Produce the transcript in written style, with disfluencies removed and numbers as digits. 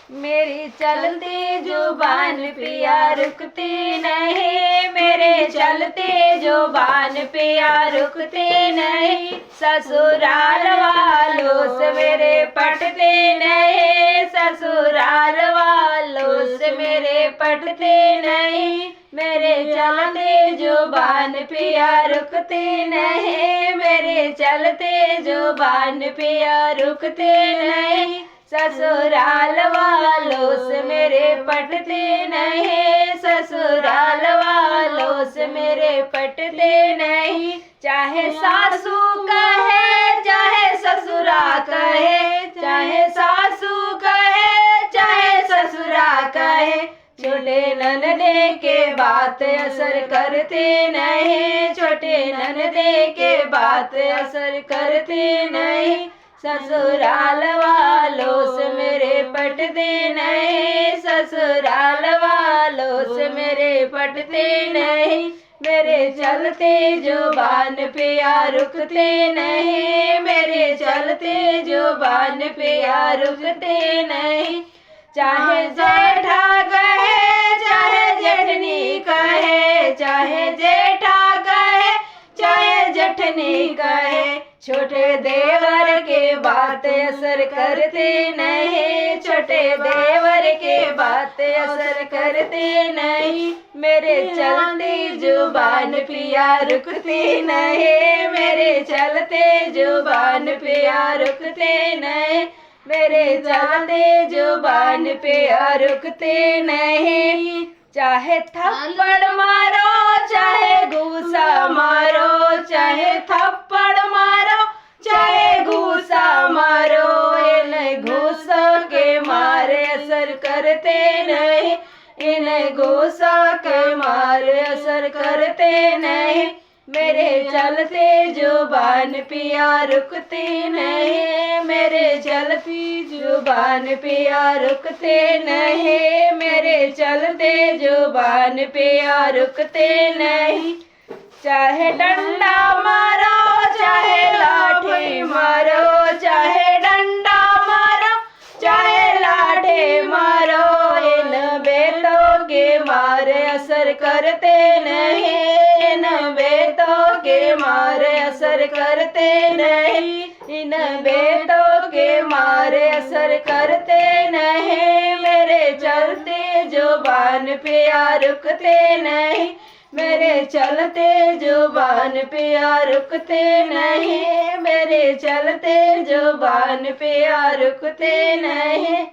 मेरी चलती जुबान पिया रुकती नहीं, मेरे चलते जुबान पिया रुकती नहीं। ससुराल वालों से मेरे पटते नहीं, ससुराल वालों से मेरे पटते नहीं। मेरे चलते जुबान पिया रुकती नहीं, मेरे चलते जुबान पिया रुकते नहीं। ससुराल वालों से मेरे पटते नहीं, ससुराल वालों से मेरे पटते नहीं। चाहे सासू कहे चाहे ससुरा कहे, चाहे सासू कहे चाहे ससुरा कहे, छोटे ननदे के बात असर करते नहीं, छोटे ननदे के बात असर करते नहीं। ससुराल वालों से मेरे पटते नहीं, ससुराल वालों से मेरे पटते नहीं। मेरे चलते जुबान पे या रुकते नहीं, मेरे चलते जुबान पे या रुकते नहीं। चाहे जेठा कहे चाहे जेठनी कहे, चाहे जेठा कहे चाहे जेठनी कहे, छोटे देवर के बात असर करते नहीं, छोटे देवर के बात असर करते नहीं। मेरे चलते जुबान पिया रुकते नहीं, मेरे चलते जुबान पिया रुकते नहीं। मेरे चलते जुबान पिया रुकते नहीं। चाहे थप्पड़ मारो चाहे घूसा मारो, चाहे थप्पड़ मारो चाहे घूसा मारो, इन घूसों के मारे असर करते नहीं, इन घूसों के मारे असर करते नहीं। मेरे चलते जुबान पिया रुकते नहीं, मेरे चलती जुबान पिया रुकते नहीं, मेरे चलते जुबान पिया रुकते नहीं। चाहे डंडा मारो चाहे लाठी मारो, चाहे डंडा मारो चाहे लाठी मारो, इन बेटों के मारे असर करते नहीं, इन बेटों के मारे असर करते नहीं, इन बेटों के मारे असर करते नहीं। मेरे चलते जुबान पे या रुकते नहीं, मेरे चलते जुबान पे या रुकते नहीं, मेरे चलते जुबान पे या रुकते नहीं।